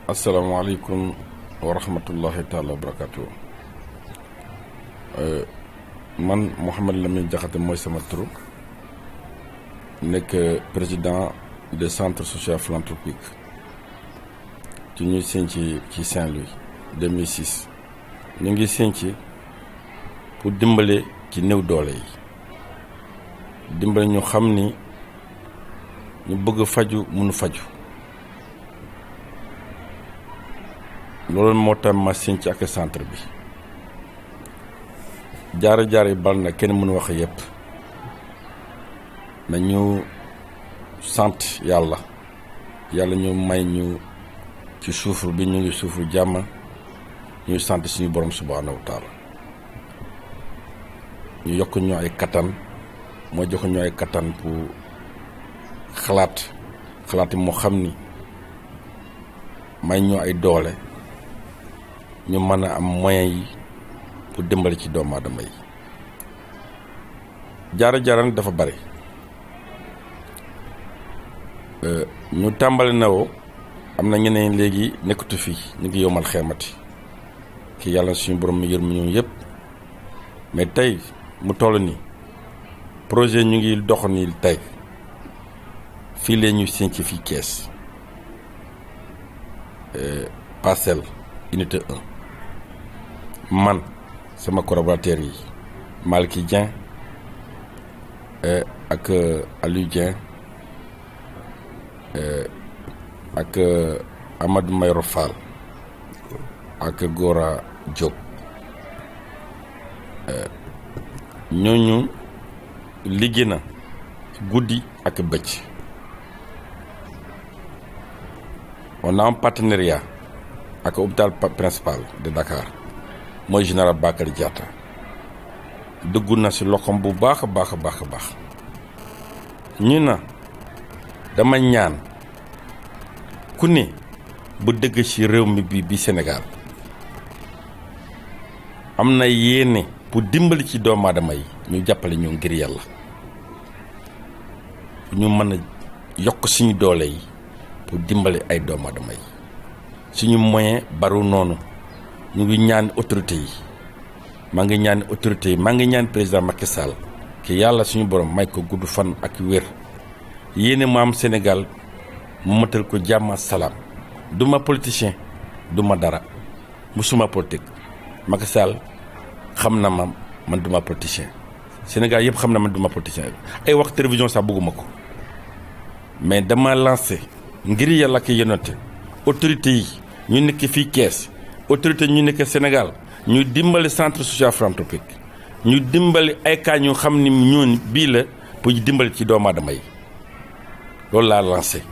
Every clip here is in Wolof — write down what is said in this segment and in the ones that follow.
asalaamaaleykum wa rahmatullahi taala wa barakatuh. Man Mouhamed Lamine Diakhaté mooy sama tur nekk président des centres sociaux philanthropiques ci ñuy senc ci Saint-Louis 2006. ñu ngi senc pour dimbale ci néew doole yi, dimbale ñu xam ni ñu bëgg faju mënu faju. loolu moo tax ma senc ak centre bi. jaare bal na kenn mënu wax yépp, nañu sant yàlla ñu may ñu ci suufur bi, ñu ngi suufur jàmm, ñuy sant suñu borom subhanahu wa taala. ñu yokk ñu ay kattan, moo jox ñu ay kattan pour xalaat moo xam ni may ñu ay doole ñu mën a am moyens yi pour dimbali ci doomu aadama yi. jaaran dafa bari. ñu tàmbali nawoo am na ñeneen léegi nekkatu fii, ñu ngi yomal xeemati ki yàlla suñu borom mi yërëm ñu yëpp. mais tey mu toll nii projet ñu ngi dox ni tey fii lee ñu senc fii Thiès parcelle unité 1. man sama collaborateur yi Maliki Dieng ak Aliou Dieng ak Amadou Mayoro Fall ak Gora Diop, ñooñu liggéey na guddi ak bëcc. on a un partenariat ak hôpital principal de Dakar mooy général Bakary Diatta, dugg na ci loxoom bu baax a baax. ñu na dama ñaan ku ne bu dëgg ci réew mi bi Sénégal am na yéene pour dimbali ci doomu aadama yi, ñu jàppale ñu ngir yàlla ñu mën a yokk suñu doole yi pour dimbali ay doomu aadama yi. suñu moyen baru noonu, ñu ngi ñaan autorité yi, maa ngi ñaan président Macky Sall ki yàlla suñu borom may ko gudd fan ak wér, yéene mu am Sénégal mu matal ko jàmm salaam. du ma politicien, du ma dara, musuma politique. Macky Sall xam na ma man du ma politicien, Sénégal yëpp xam na man du ma politicien. ay wax télévision sax bëgguma ko, mais dama lancé ngir yàlla ak yonent autorité yi ñu nekk fii Thiès, autorité ñu nekk Sénégal, ñu dimbali centre social philanthropique, ñu dimbali ay cas ñu xam ni ñoon bii la pour ñu dimbali ci doomu aadama yi. loolu laa lancé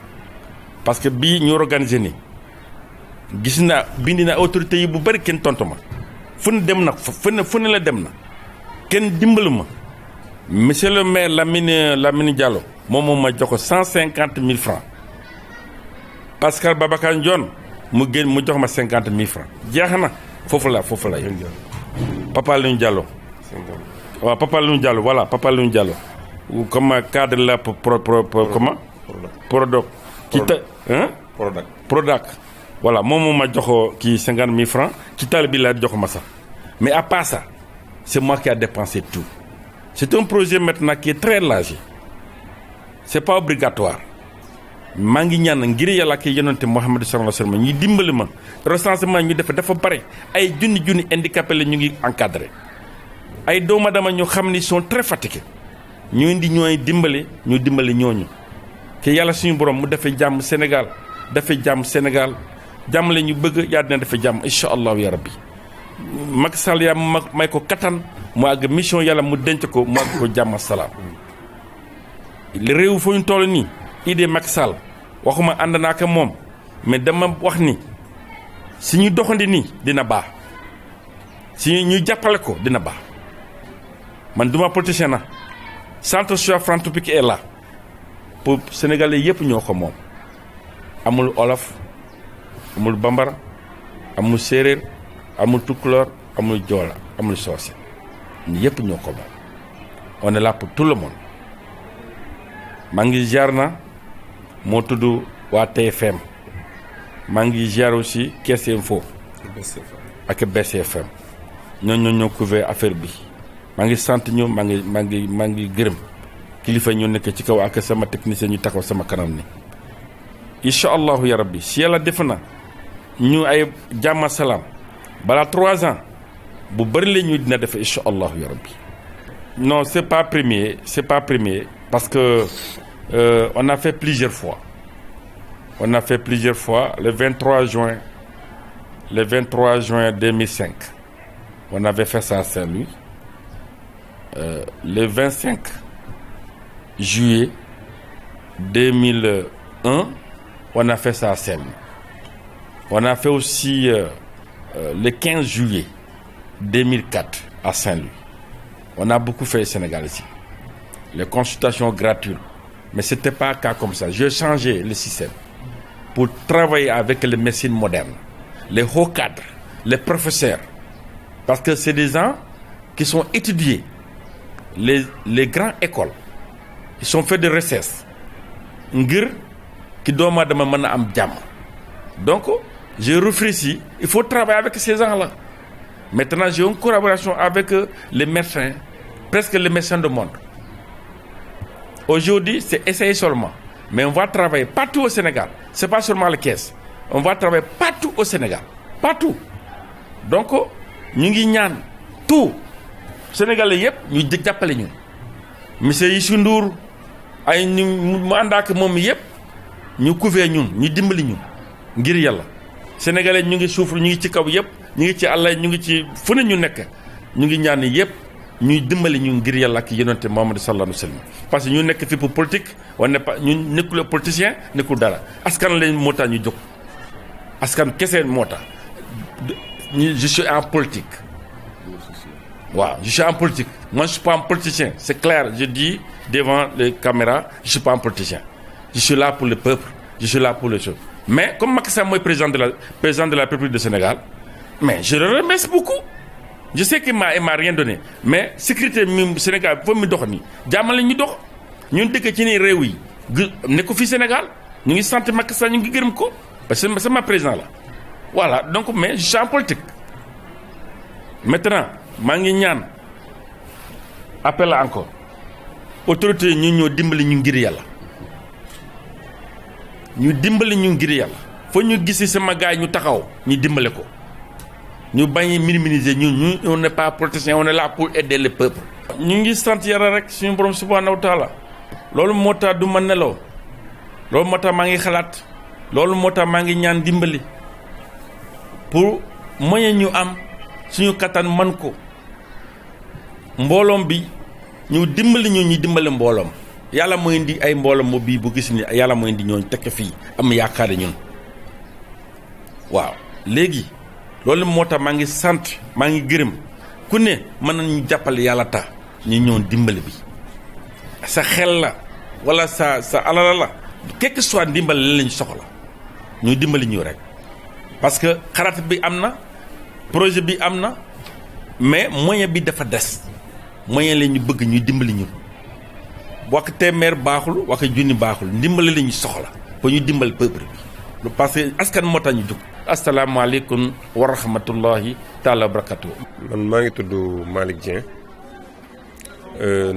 parce que bii ñu organisé ni gis naa bindi naa autorité yi bu bari kenn tontu ma, fu ne dem na fu ne la dem na, kenn dimbalu ma. monsieur le maire Lamine Diallo moom ma jox ko 150 000 francs. Pascal Babacar Ndione mu jox ma 50 000 francs. jeex na foofu la Papa Lamine Diallo. waaw Papa Lamine Diallo, voilà Papa Lamine Diallo comme cadre la comment Prodac Prodac voilà moom ma jox kii 50 000 francs ci tal bi la jox ma sax. mais à part ça c'est moi qui a dépensé tout. c'est un projet maintenant qui est très large, c'est pas obligatoire. maa ngi ñaan ngir yàlla ak yonente Muhammad sallallahu alayhi wasallam ñuy dimbali ma. recensement ñu dafa bare ay junni handicapé la ñu ngi encadré, ay doomu aadama ñu xam ni sont très fatigués, ñu indi ñooy dimbali ñooñu. te yàlla suñu borom mu defee jàmm Sénégal, jàmm la ñu bëgg, yaa dina defee jàmm incha allahu ya rabbi. Macky Sall yaa may ko kattan mu àgg mission yàlla mu denc ko mu àgg ko jàmm salaam. réew foo ñu toll nii idée Macky Sall waxuma ànd naa ak moom, mais dama wax ni si ñu doxandi nii dina baax, si ñu jàppale ko dina baax. man duma politicien na, centre social philanthropique est là pour sénégalais yëpp ñoo ko moom. amul olof, amul bambara, amul séeréer, amul tukulóor, amul joola, amul soose, ñu yëpp ñoo ko moom. on est là pour tout le monde. maa ngi jaar na moo tudd waa TFM maa ngi ziar aussi Thiès Info ak BCFM ñoo couvert affaire bi maa ngi sant ñu maa ngi gërëm kilifa ñu nekk ci kaw ak sama technicien ñu taxaw sama kanam ni incha allahu ya rabbi si yàlla def na ñu ay jàmm salaam balaa 3 ans bu bëri la ñu dina def incha allahu ya rabbi. Non, c'est pas premier parce que on a fait plusieurs fois. Le 23 juin 2005, on avait fait ça à Saint-Louis. Le 25 juillet 2001, on a fait ça à Saint-Louis. On a fait aussi le 15 juillet 2004 à Saint-Louis. On a beaucoup fait au Sénégal ici. Les consultations gratuites. Mais ce n'était pas un cas comme ça. J'ai changé le système pour travailler avec les médecines modernes, les hauts cadres, les professeurs. Parce que c'est des gens qui sont étudiés. Les grandes écoles. Ils sont faits de recherche. Ngir qui doit demander am jam. Donc, j'ai réfléchi. Il faut travailler avec ces gens-là. Maintenant, j'ai une collaboration avec les médecins, presque les médecins du monde. Aujourd'hui, c'est essayer seulement. Mais on va travailler partout au Sénégal. Ce n'est pas seulement le Thiès. On va travailler partout au Sénégal. Partout. Donc, nous avons tout. Sénégalais, nous avons Monsieur Youssou Ndour, nous couvrons nous, nous dimbali nous. Ngir Yalla. Sénégalais, nous souffrent, nous sommes ci ñu ngi ci Allah ñu ngi ci fu ne ñu nekk ñu ngi ñaan yépp ñuy dimbali ñu ngir yàlla ak yonente Muhammad sallallahu alayhi wa sallam parce que ñu nekk fi pour politique on n'est pas ñu nekkul politicien nekkul dara askan lañ moo tax ñu jóg askan kese moo tax je suis en politique waaw je suis en politique moi je suis pas un politicien c'est clair je dis devant les caméras je suis pas un politicien je suis là pour le peuple je suis là pour les choses mais comme Macky Sall mooy président de la République du Sénégal. Mais je le remercie beaucoup. Je sais qu'il m'a rien donné. Mais sécurité du Sénégal, il faut me donner. Jamal ñu dox ñun dëkk ci ni réew yi nekk fi Sénégal ñu ngi sant Macky Sall ñu ngi gërëm ko parce que c'est ma président là. Voilà, donc mais je suis en politique. Maintenant, maa ngi ñaan appel encore. Autorité ñu ñoo dimbali ñu ngir Yàlla. Ñu dimbali ñu ngir Yàlla. Fo ñu gisi sama gaay ñu taxaw ñu dimbale ko. Nous bañ minimiser ñun on n'est pas politicien on est là pour aider le peuple. ñu ngi sant Yàlla rek suñu borom subhanahu wa taala loolu moo tax du ma nelaw loolu moo tax maa ngi xalaat loolu moo tax maa ngi ñaan dimbali pour moyen ñu am suñu kattan man ko mbooloom bi ñu dimbali ñu dimbali mbooloom yàlla mooy indi ay mbooloom mo bii bu gis ni yàlla mooy indi ñooñu tekk fii am yaakaar ñun waaw léegi. loolu moo tax maa ngi sant maa ngi gërëm ku ne mën nañu jàppale yàlla tax ñu ñëw dimbali bi sa xel la wala sa alala la quel que soit dimbali la lañu soxla ñu dimbali ñu rek parce que xalaat bi am na projet bi am na mais moyen bi dafa des moyen la ñu bëgg ñu dimbali ñu wax téeméer baaxul wax junni baaxul dimbali la ñu soxla ba ñu dimbali peuple bi parce que askan moo tax ñu jóg. asalaamaaleykum wa rahmatullahi taala wa barakatuh. man maa ngi tudd Malick Dieng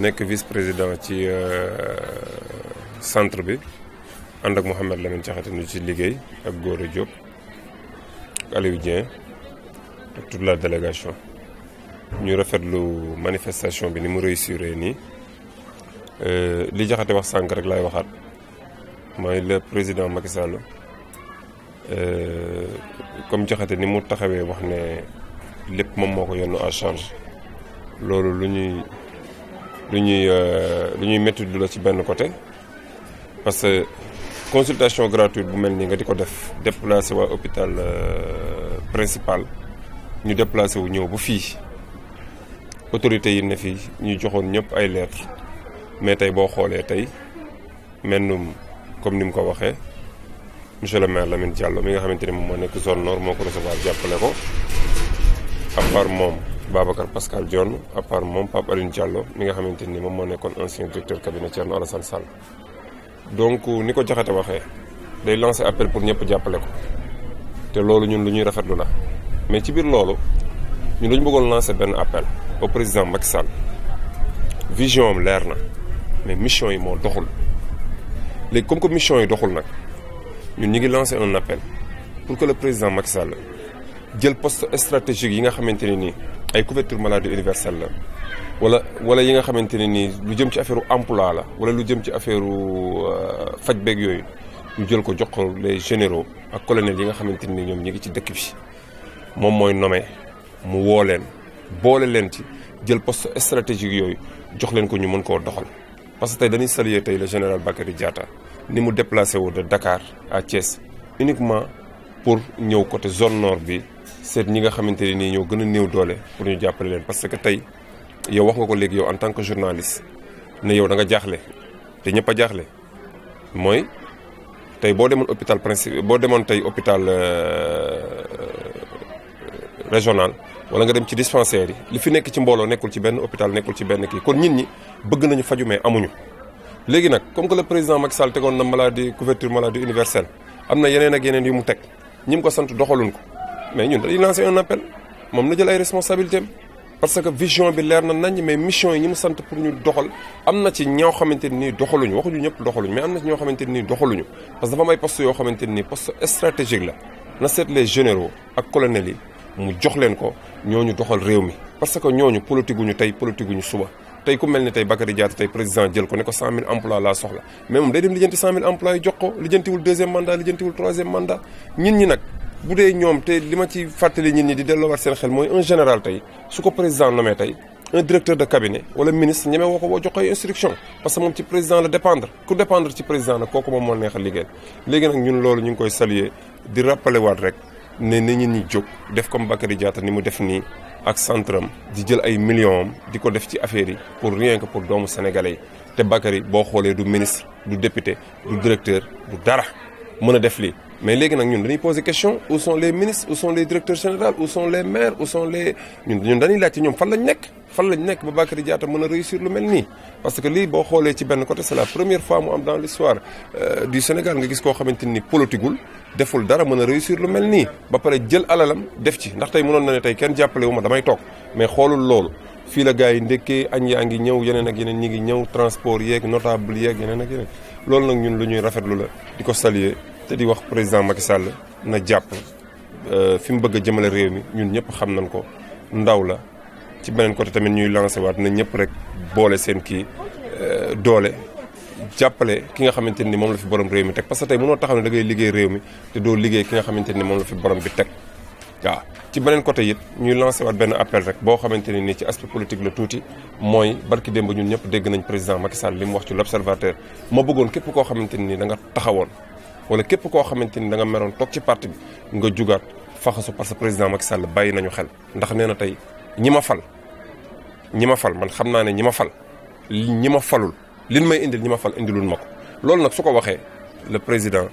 nekk vice président ci centre bi ànd ak Mouhamed Lamine Diakhaté ñu ci liggéey ak Gora Diop ak Aliou Dieng ak toute la délégation ñu rafetlu manifestation bi ni mu réussir nii li Diakhaté wax sànq rek laay waxaat mooy le président Macky Sall. Comme Diakhaté ni mu taxawee wax ne lépp moom moo ko yenn à charge loolu lu ñuy métti du la ci benn côté parce que consultation gratuite bu mel nii nga di ko def déplacé waa hôpital principal ñu déplacé wu ñëw bu fii autorités yi ne fii ñu joxoon ñëpp ay lettres mais tey boo xoolee tey mennum comme ni mu ko waxee monsieur le maire Lamine Diallo mi nga xamante ne moom moo nekk zone nord moo ko recevoir jàppale ko à part moom Babacar Pascal Dione à part moom Pape Alioune Diallo mi nga xamante ni moom moo nekkoon ancien directeur cabinet Thierno Alassane Sall donc ni ko Diakhaté waxee day lancer appel pour ñëpp jàppale ko te loolu ñun lu ñuy rafetlu la mais ci biir loolu ñun dañu bëggoon lancer benn appel au président Macky Sall vision am leer na mais mission yi moo doxul léegi comme que mission yi doxul nag ñun ñi ngi lancer un appel pour que le président Macky Sall jël poste stratégique yi nga xamante ne nii ay couverture maladie universelle la wala yi nga xamante ne nii lu jëm ci affaire emploi la wala lu jëm ci affaire faj beeg yooyu ñu jël ko jox ko les généraux ak colonels yi nga xamante ni ñoom ñi ngi ci dëkk bi moom mooy nommé mu woo leen boole leen ci jël poste stratégique yooyu jox leen ko ñu mën koo doxal. parce que tey dañuy saluer tey le général Bakary Diatta ni mu déplacé wu de Dakar à Thiès uniquement pour ñëw côté zone nord bi seet ñi nga xamante ne nii ñoo gën a néew doole pour ñu jàppale leen parce que tey yow wax nga ko léegi yow en tant que journaliste ne yow da nga jaaxle te ñëpp a jaaxle mooy tey boo demoon hôpital principal boo demoon tey hôpital régional wala nga dem ci dispensaire yi li fi nekk ci mbooloo nekkul ci benn hôpital nekkul ci benn kii kon nit ñi bëgg nañu faju mais amuñu. léegi nag comme que le président Macky Sall tegoon na maladie couverture maladie universelle am na yeneen ak yeneen yu mu teg ñi mu ko sant doxaluñ ko mais ñun dañuy lancer un appel moom na jël ay responsabilités am parce que vision bi leer na nañ mais mission yi ñi mu sant pour ñu doxal am na ci ñoo xamante ni doxaluñu waxuñu ñëpp doxaluñu mais am na ci ñoo xamante ni doxaluñu parce que dafa am ay postes yoo xamante ni poste stratégique la na seet les généraux ak colonels yi mu jox leen ko ñooñu doxal réew mi parce que ñooñu politique guñu tey politique guñu suba tey ku mel ni tey Bakary Diatta tey président jël ko ne ko 100000 emplois laa soxla mais moom day dem lijjanti 100000 emplois yi jox ko lijjantiwul deuxième mandat lijjantiwul troisième mandat ñit ñi nag bu dee ñoom te li ma ci fàttali ñit ñi di delloowaat seen xel mooy un général tey su ko président nommé tey un directeur de cabinet wala ministre ñeme woo ko boo jox ko ay instruction parce que moom ci président la dépendre ku dépendre ci président nag kooku moom moo neex a liggéey léegi nag ñun loolu ñu ngi koy saluer di rappeler waat rek ne nit ñi jóg def comme Bakary Diatta ni mu def nii ak centram di jël ay millions am di ko def ci affaire yi pour rien que pour doomu sénégalais yi te Bakary boo xoolee du ministre du député du directeur du dara mën a def lii mais léegi nag ñun dañuy poser question où sont les ministres où sont les directeurs généraux où sont les maires où sont les ñun dañuy laajte ñoom fan lañ nekk ba Bakary Diatta mën a réussir lu mel nii parce que lii boo xoolee ci benn côté c'est la première fois mu am dans l'histoire du Sénégal nga gis koo xamante ni politigul deful dara mën a réussir lu mel nii ba pare jël alalam def ci ndax tey mënoon na ne tey kenn jàppale wu ma damay toog mais xoolul loolu fii la gars yi ndekkee añ yaa ngi ñëw yeneen ak yeneen ñi ngi ñëw transport yeeg notable yeeg yeneen ak yeneen loolu nag ñun lu ñuy rafetlu la di ko saluer te di wax président Macky Sall na jàpp fi mu bëgg a jëmale réew mi ñun ñëpp xam nañ ko ndaw la ci beneen côté tamit ñuy lancé waat na ñëpp rek boole seen kii doole jàppale ki nga xamante ni moom la fi borom réew mi teg parce que tey mënoo taxaw ne da ngay liggéey réew mi te doo liggéey ki nga xamante ni moom la fi borom bi teg waaw. ci beneen côté it ñuy lancé waat benn appel rek boo xamante ne nii ci aspect politique la tuuti mooy barki démb ñun ñëpp dégg nañ président Macky Sall li mu wax ci l'observateur ma bëggoon képp koo xamante ni da nga taxawoon wala képp koo xamante ni da nga meroon toog ci parti bi nga jugaat faxasu parce que président Macky Sall bàyyi nañu xel ndax nee na tey ñi ma fal man xam naa ne ñi ma falul liñ may indil ñi ma fal indilul ma ko loolu nag su ko waxee le président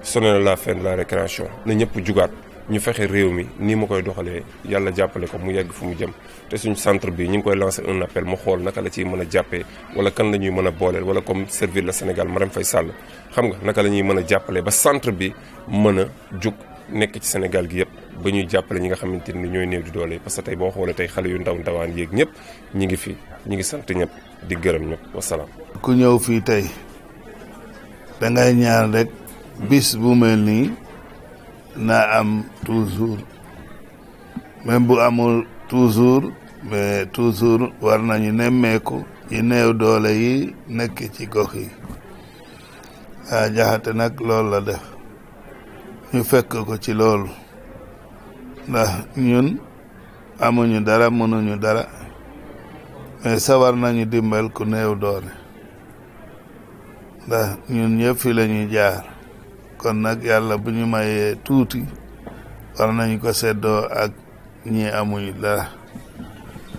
sonné na la fin de la récréation na ñëpp jugaat ñu fexe réew mi nii ma koy doxalee yàlla jàppale ko mu yegg fu mu jëm te suñu centre bi ñu ngi koy lancer un appel mu xool naka la ciy mën a jàppee wala kan la ñuy mën a booleel wala comme servir le Sénégal Marème Faye Sall xam nga naka la ñuy mën a jàppale ba centre bi mën a jug nekk ci Sénégal gi yëpp ba ñuy jàppale ñi nga xamante ni ñooy néew di doole parce que tey boo xoolee tey xale yu ndawaan yéeg ñëpp ñi ngi fi ñi ngi sant ñëpp di gërëm ñëpp wasalaam. ku ñëw fii tey dangay ñaan rek bis bu mel nii na am toujours même bu amul toujours mais toujours war nañu nemmeeku yi néew doole yi nekk ci gox yi Jaxate nag loolu la def ñu fekk ko ci loolu ndax ñun amuñu dara mënuñu dara mais sawar nañu dimbal ku néew doole ndax ñun ñëpp fi la ñuy jaar kon nag yàlla bu ñu mayee tuuti war nañu ko seddoo ak ñi amuñu dara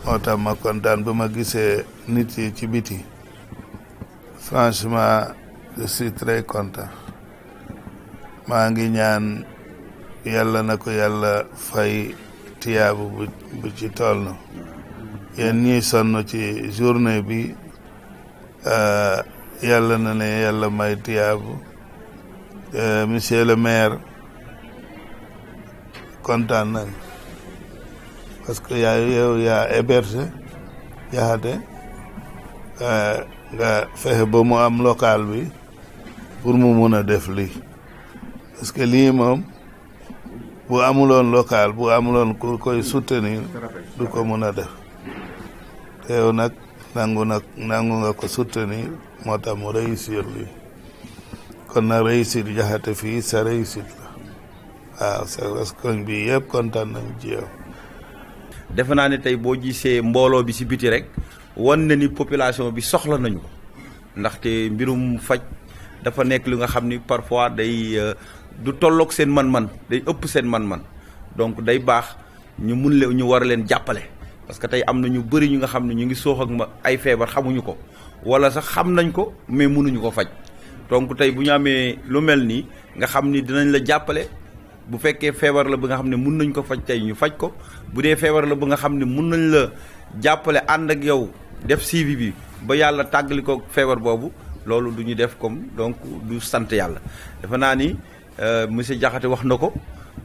moo tax ma kontaan ba ma gisee nit yi ci biti franchement je suis très content maa ngi ñaan yàlla na ko yàlla fay tiyaabu bu ci toll na yéen ñii sonn ci journée bi yàlla na ne yàlla may tiyaabu monsieur le maire kontaan nañ parce que yow yaa hébergé Jaxate nga fexe ba mu am local bi pour mu mun a def lii parce que lii moom bu amuloon local bu amuloon ku koy soutenir du ko mun a def te yow nag nangu nga ko soutenir moo tax mu réussir lii kon na réussir Jaxate fii sa réussite la waaw sa koñ bi yëpp kontaan nañ ci yow. defe naa ne tey boo gisee mbooloo bi ci biti rek wan na ni population bi soxla nañu ko ndaxte mbirum faj dafa nekk lu nga xam ni parfois day du tolloog seen man-man day ëpp seen man-man donc day baax ñu ñu war a leen jàppale parce que tey am na ñu bëri ñu nga xam ne ñu ngi soox ak ay feebar xamuñu ko wala sax xam nañ ko mais mënuñu ko faj donc tey bu ñu amee lu mel nii nga xam ni dinañ la jàppale bu fekkee feebar la ba nga xam ne mun nañ ko faj tey ñu faj ko bu dee feebar la ba nga xam ne mun nañ la jàppale ànd ak yow def suivi bi ba yàlla tàggali ko feebar boobu loolu du ñu def comme donc du sant yàlla. dafa naa ni monsieur Diakhaté wax na ko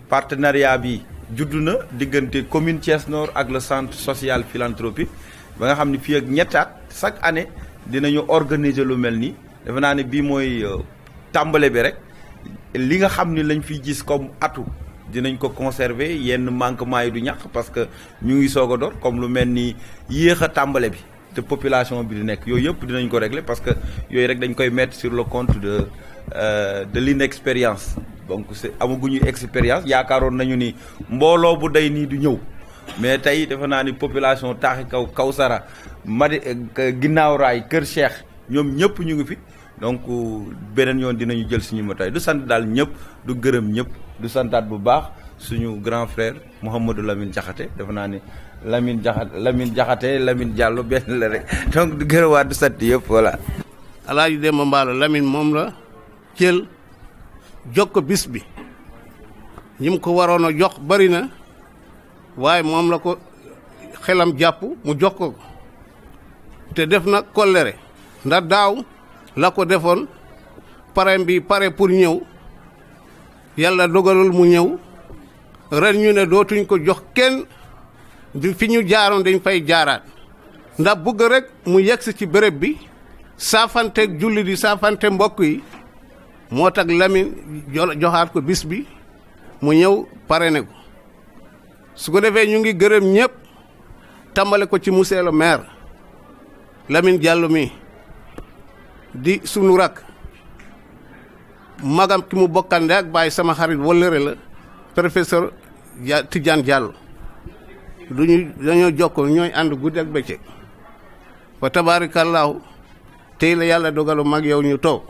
partenariat bi juddu na diggante commune Thiès Nord ak le centre social philanthropique ba nga xam ne fii ak ñetti at chaque année dinañu organiser lu mel nii dafa naa ne bii mooy tàmbale bi rek. li nga xam ni lañ fiy gis comme atu dinañ ko conserver yenn manquement yi du ñàkk parce que ñu ngi soog a door comme lu mel ni yéex a tàmbale bi te population bi di nekk yooyu yëpp dinañ ko régler parce que yooyu rek dañ koy mettre sur le compte de l'inexpérience donc c'est amaguñu expérience yaakaaroon nañu ni mbooloo bu day nii du ñëw mais tey defe naa ni population taaxi Kawsara Madi ginnaaw raay Kër Cheikh ñoom ñëpp ñu ngi fi. donc beneen yoon dinañu jël suñu mataay du sant daal ñëpp du gërëm ñëpp du santaat bu baax suñu grand frère Mouhamadou Lamine Diakhaté dafa naa ne Lamine Diakhaté Lamine Diallo benn la rek donc du gërëwaat du sant yëpp voilà. Alaaji Demba Mbaalo Lamine moom la jël jox ko bis bi ñi mu ko waroon a jox bari na waaye moom la ko xelam jàpp mu jox ko te def na kollere ndax daaw la ko defoon parrain bi pare pour ñëw yàlla dogalul mu ñëw ren ñu ne dootuñ ko jox kenn di fi ñu jaaroon dañ fay jaaraat ndax bëgg rek mu yegsi ci béréb bi saafanteeg julli di saafante mbokk yi moo tax Lamine joxaat ko bis bi mu ñëw parrainé ko su ko defee ñu ngi gërëm ñëpp tàmbale ko ci monsieur le maire Lamine Diallo mi di sunu rak magam ki mu bokkande ak bàyyi sama xarit wëllëre la professeur Tidiane Diallo dañoo jokkoo ñooy ànd guddi ak bëccëg fa tabaarakallaahu tey la yàlla dogalu mag yow ñu toog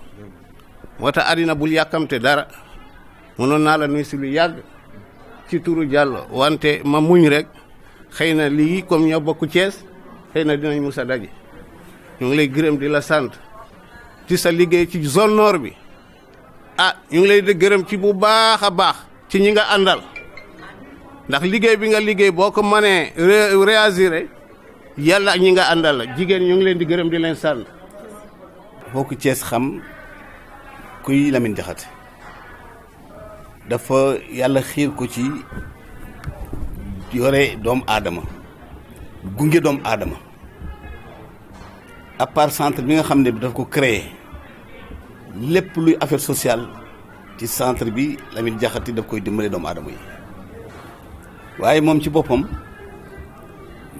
wata àddina bul yàkkamte dara mënoon naa la nuyu si lu yàgg ci turu Diallo wante ma muñ rek xëy na lii comme ñoo bokk Thiès xëy na dinañ mus a daje ñu ngi lay gërëm di la sant ci sa liggéey ci zone nord bi ñu ngi lay di gërëm ci bu baax a baax ci ñi nga àndal ndax liggéey bi nga liggéey boo ko mënee réagir yàlla ak ñi nga àndal la jigéen ñu ngi leen di gërëm di leen sant. boo ko Thiès xam kuy Lamine Diakhaté dafa yàlla xiir ko ci yore doomu aadama gunge doomu aadama à part centre bi nga xam ne bi daf ko créé lépp luy affaire sociale ci centre bi Lamine Diakhaté daf koy dimbale doomu aadama yi waaye moom ci boppam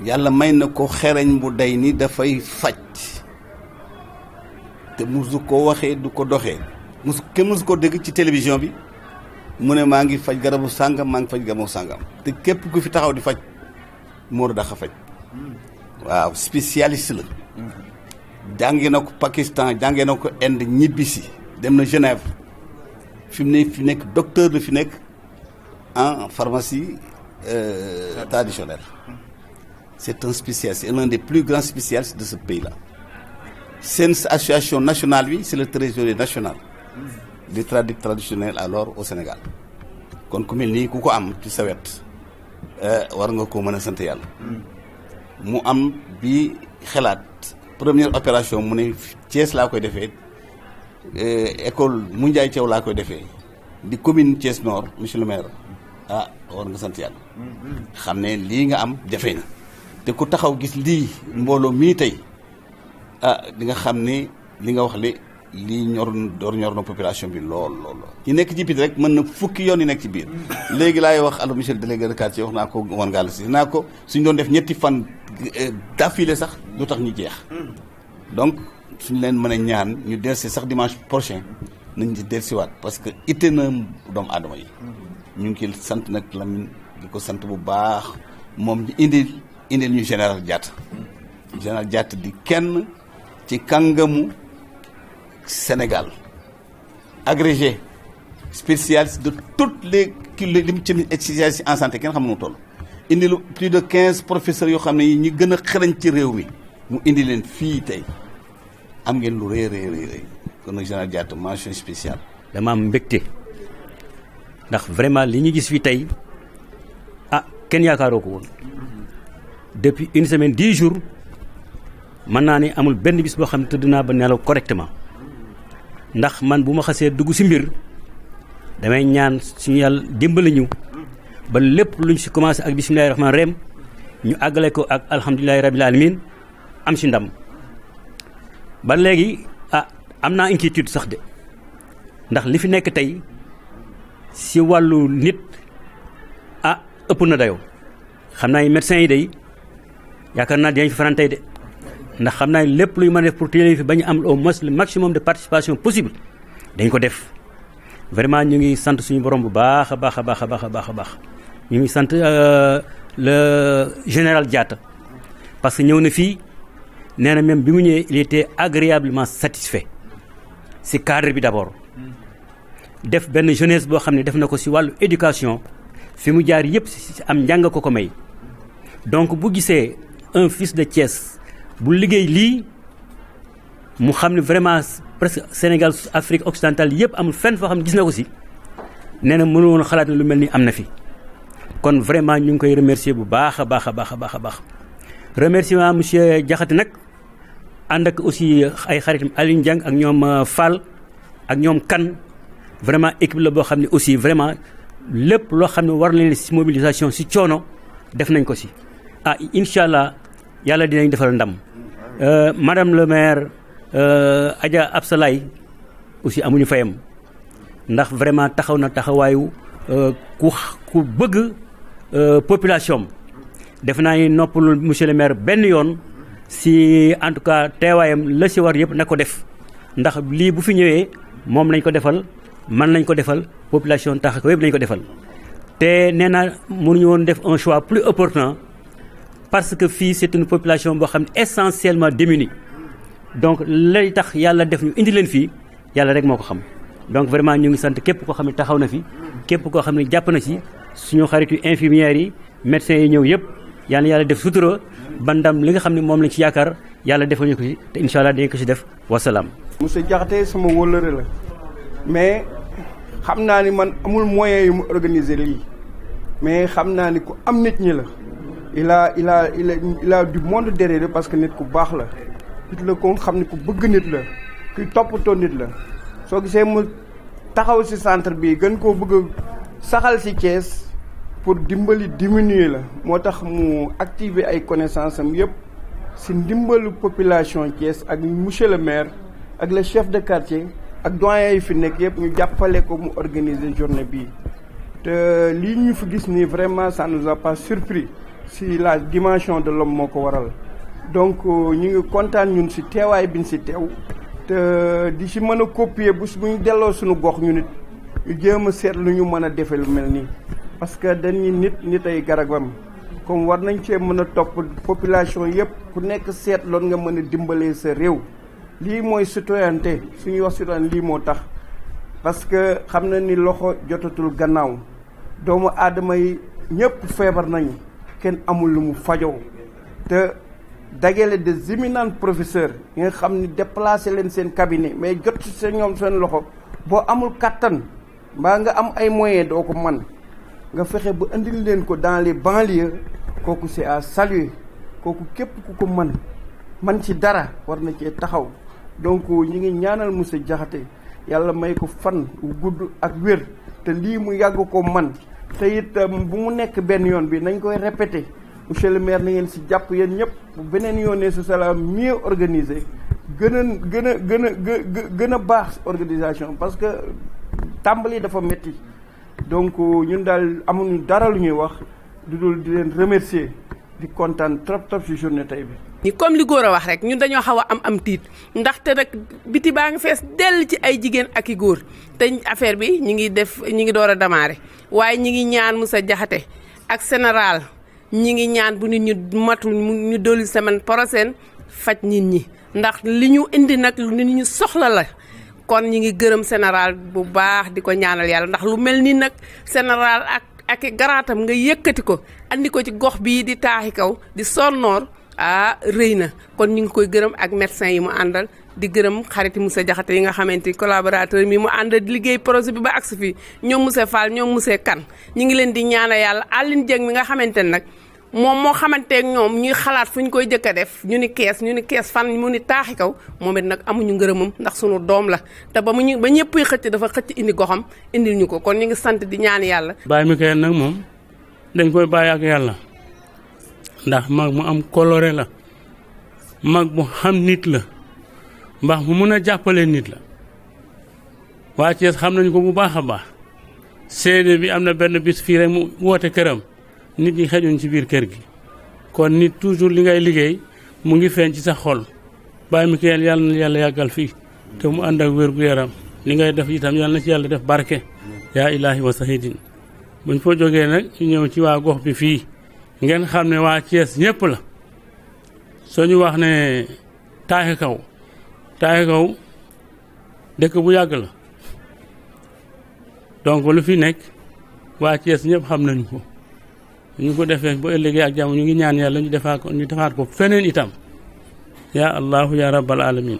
yàlla may na ko xereñ bu day ni dafay faj te musu ko waxee du ko doxee kenn musu ko dégg ci télévision bi mu ne maa ngi faj garabu sàngam maa ngi faj garabu sàngam te képp ku fi taxaw di faj moo daxa faj waaw spécialiste la jàngee na ko Pakistan jàngee na ko Inde ñibbisi dem na Genève fi mu ne fi nekk docteur la fi nekk en pharmacie traditionnelle c'est un spécialiste, c'est l'un des plus grands spécialistes de ce pays-là. C'est une association nationale, oui, c'est le trésorier national des tradis traditionnels alors au Sénégal. kon ku mel nii ku ko am ci sa wet war nga ko mën a sant yàlla. mu am bi xalaat première opération mu ne Thiès laa koy defee école Moundiaye Thiaw laa koy defee di commune Thiès Nord monsieur le maire ah war nga sant yàlla xam ne lii nga am jafe na te ku taxaw gis lii mbooloo mii tey di nga xam ne li nga wax lii ñor na population bi lool. ñi nekk ci biir rek mën na fukki yoon yi nekk ci biir léegi laay wax allo monsieur le délégué de quartier wax naa ko wan ngaa la si naa ko suñ doon def ñetti fan d'affilée sax du tax ñu jeex donc suñ leen mën a ñaan ñu delsi sax dimanche prochain nañ ci delsiwaat parce que itte na doomu aadama yi ñu ngi ciy sant nag Lamine di ko sant bu baax moom ñu indil ñu général Diatta di kenn ci kàngamu Sénégal agrégé spécialiste de toutes les lim ci spécialiste en santé kenn xam nu toll indi lu plus de 15 professeurs yoo xam ne yi ñi gën a xarañ ci réew mi mu indi leen fii tey am ngeen lu rëy kon nag général Diatta mention spéciale. dama am mbégte ndax vraiment li ñu gis fii tey kenn yaakaaroo ko woon depuis une semaine 10 jours mën naa ne amul benn bis boo xam ne tëdd naa ba nelaw correctement ndax man bu ma xasee dugg ci mbir damay ñaan suñu yàlla dimbali ñu ba lépp luñ ci commencé ak bismillahi rahmaani rahim ñu àggale ko ak alhamdulillahi rabbil alamin am ci ndam ba léegi am naa inquiétude sax de ndax li fi nekk tey ci wàllu nit ëpp na dayoo xam naa médecins yi day yaakaar naa dinañ fi faran tey de ndax xam naa lépp luy mën a def pour téye fi ba ñu am au moins le maximum de participation possible dañ ko def vraiment ñu ngi sant suñu borom bu baax a baax ñu ngi sant le général Diatta parce que ñëw na fii nee na même bi mu ñëwee il était agréablement satisfait ci cadre bi d'abord def benn jeunesse boo xam ne def na ko ci wàllu éducation fi mu jaar yëpp ci am njàng ko may donc bu gisee un fils de Thiès bu liggéey lii mu xam ne vraiment presque Sénégal Afrique occidentale yëpp amul fenn foo xam ne gis na ko ci nee na mënu woon xalaat ne lu mel ni am na fi kon vraiment ñu ngi koy remercier bu baax a baax remerciement monsieur Diakhaté nag ànd ak aussi ay xaritam Aliou Ndiang ak ñoom Fall ak ñoom Kane vraiment équipe la boo xam ne aussi vraiment lépp loo xam ne war nañ ci mobilisation ci coono def nañ ko ci incha allah yàlla dinañ defal ndam madame le maire Adja Absalaay aussi amuñu fayam ndax vraiment taxaw na taxawaayu ku bëgg population def naa ni noppalul monsieur le maire benn yoon ci en tout cas teewaayam la ci war yëpp na ko def ndax lii bu fi ñëwee moom lañ ko defal man lañ ko defal population tax ko yëpp lañ ko defal te nee naa mënuñu woon def un choix plus opportun parce que fii c'est une population boo xam ne essentiellement démunie donc lay tax yàlla def ñu indi leen fii yàlla rek moo ko xam donc vraiment ñu ngi sant képp koo xam ne taxaw na fi képp koo xam ne jàpp na ci suñu xaritu infirmières yi médecins yi ñëw yëpp yàlla def sutura ba ndam li nga xam ne moom lañ ci yaakaar yàlla defal ñu ko ci te incha allah dañ ko ci def wasalaam. monsieur Diakhaté sama wóllëre la mais xam naa ni man amul moyen yu mu organiser lii mais xam naa ni ku am nit ñi la. il a du monde derrière parce que nit ku baax la nit la ko xam ne ku bëgg nit la kuy toppatoo nit la soo gisee mu taxaw ci centre bi gën koo bëgg saxal ci Thiès pour dimbali diminuer la moo tax mu activer ay connaissances am yëpp ci ndimbalu population Thiès ak monsieur le maire ak le chef de quartier ak doyen yi fi nekk yëpp ñu jàppale ko mu organiser journée bii te lii ñu fi gis nii vraiment ça nous a pas surpris si la dimension de l'homme moo ko waral donc ñu ngi kontaan ñun ci teewaay biñ ci teew te di ci mën a copier bu ñu delloo suñu gox ñu nit ñu jéem a seet lu ñu mën a defe lu mel nii parce que dañuy nit ay garabam comme war nañ cee mën a topp population yëpp ku nekk seet loon nga mën a dimbalee sa réew lii mooy citoyenneté suñuy wax citoyenneté lii moo tax parce que xam na ni loxo jotatul gannaaw doomu aadama yi ñëpp feebar nañu kenn amul lu mu fajoo te dagale des éminents professeurs yi nga xam ni déplacé leen seen cabinet mais jot ci seen ñoom seen loxo boo amul kattan mbaa nga am ay moyens doo ko man nga fexe ba indil leen ko dans les banlieues kooku c'est à saluer kooku képp ku ko man ci dara war na cee taxaw donc ñi ngi ñaanal monsieur Diakhaté yàlla may ko fan wu gudd ak wér te lii mu yàgg ko man te it bu mu nekk benn yoon bi nañ koy répété monsieur le maire na ngeen si jàpp yéen ñëpp bu beneen yoonee ce sera mieux organisé gën a baax organisation parce que tàmbali dafa métti donc ñun daal amuñu dara lu ñuy wax du dul di leen remercier di kontaan trop ci journée tey bi. ni comme li góor a wax rek ñun dañoo xaw a am tiit ndaxte nag biti baa ngi fees dell ci ay jigéen ak i góor te affaire bi ñi ngi door a démarrer waaye ñi ngi ñaan Moussa Diakhaté ak général ñi ngi ñaan bu nit ñu matul ñu dolli semaine prochaine faj nit ñi ndax li ñu indi nag lu nit ñu soxla la kon ñi ngi gërëm général bu baax di ko ñaanal yàlla ndax lu mel ni nag général ak garaatam nga yëkkati ko andi ko ci gox bii di taaxi kaw di sonnoor rëy na kon ñu ngi koy gërëm ak médecin yi mu àndal di gërëm xariti Moussa Diakhaté yi nga xamante ni collaborateur mi mu àndal di liggéey projet bi ba agsi fii ñoom monsieur Fall ñoom monsieur Kane ñu ngi leen di ñaanal yàlla Aline Dieng mi nga xamante ne nag moom moo xamanteeg ñoom ñuy xalaat fu ñu koy jëkk a def ñu ni kees fan mu ni taaxi kaw moom it nag amuñu ngërëmam ndax sunu doom la te ba ñëppuy xëcc dafa xëcc indi goxam indil ñu ko kon ñu ngi sant di ñaan yàlla. Baye Mikaël nag moom dañ koy bàyyi ak yàlla ndax mag mu am coloré la mag bu xam nit la ndax mu mun a jàppale nit la waa Thiès xam nañu ko bu baax a baax seede bi am na benn bis fii rek mu woote këram. nit ñi xejuñ ci biir kër gi kon nit toujours li ngay liggéey mu ngi feeñ ci sa xol Baye Mikaël yàlla na yàlla yàggal fii te mu ànd ak wér-gu-yaram li ngay def itam yàlla na ci yàlla def barke yaa ilaahi wa sahidin buñ fa jógee nag ñu ñëw ci waa gox bi fii ngeen xam ne waa Thiès ñëpp la soo ñu wax ne taaxi kaw dëkk bu yàgg la donc lu fi nekk waa Thiès ñëpp xam nañu ko ñu ko defee ba ëllëgee ak jàmm ñu ngi ñaan yàlla ñu defaat ko feneen itam yaa allahu ya rabbal alamin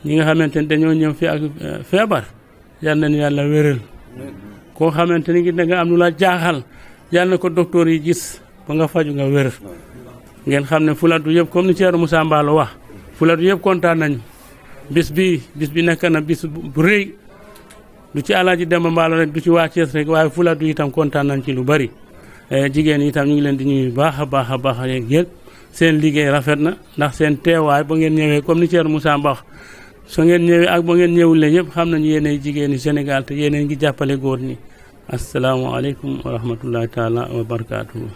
ñi nga xamante ne dañoo ñëw fi ak feebar yal nañu yàlla wéral koo xamante ni ngi da nga am lu la jaaxal yal na ko docteur yi gis ba nga faju nga wér ngeen xam ne Fuladu yëpp comme ni Thierno Moussa Mballo wax Fuladu yëpp kontaan nañu bis bi nekk na bis bu rëy du ci Alaaji Demba Mballo rek du ci waa Thiès rek waaye Fuladu itam kontaan nañ ci lu bari jigéen yi itam ñu ngi leen di ñuy baax a baax yéen seen liggéey rafet na ndax seen teewaay ba ngeen ñëwee comme ni Thierno Moussa Mbax soo ngeen ñëwee ak ba ngeen ñëwulee ñëpp xam nañu yéenay jigéen yi Sénégal te yéenay ngi jàppale góor ñi asalaamaaleykum wa rahmatullahi taala wa barakaatuhu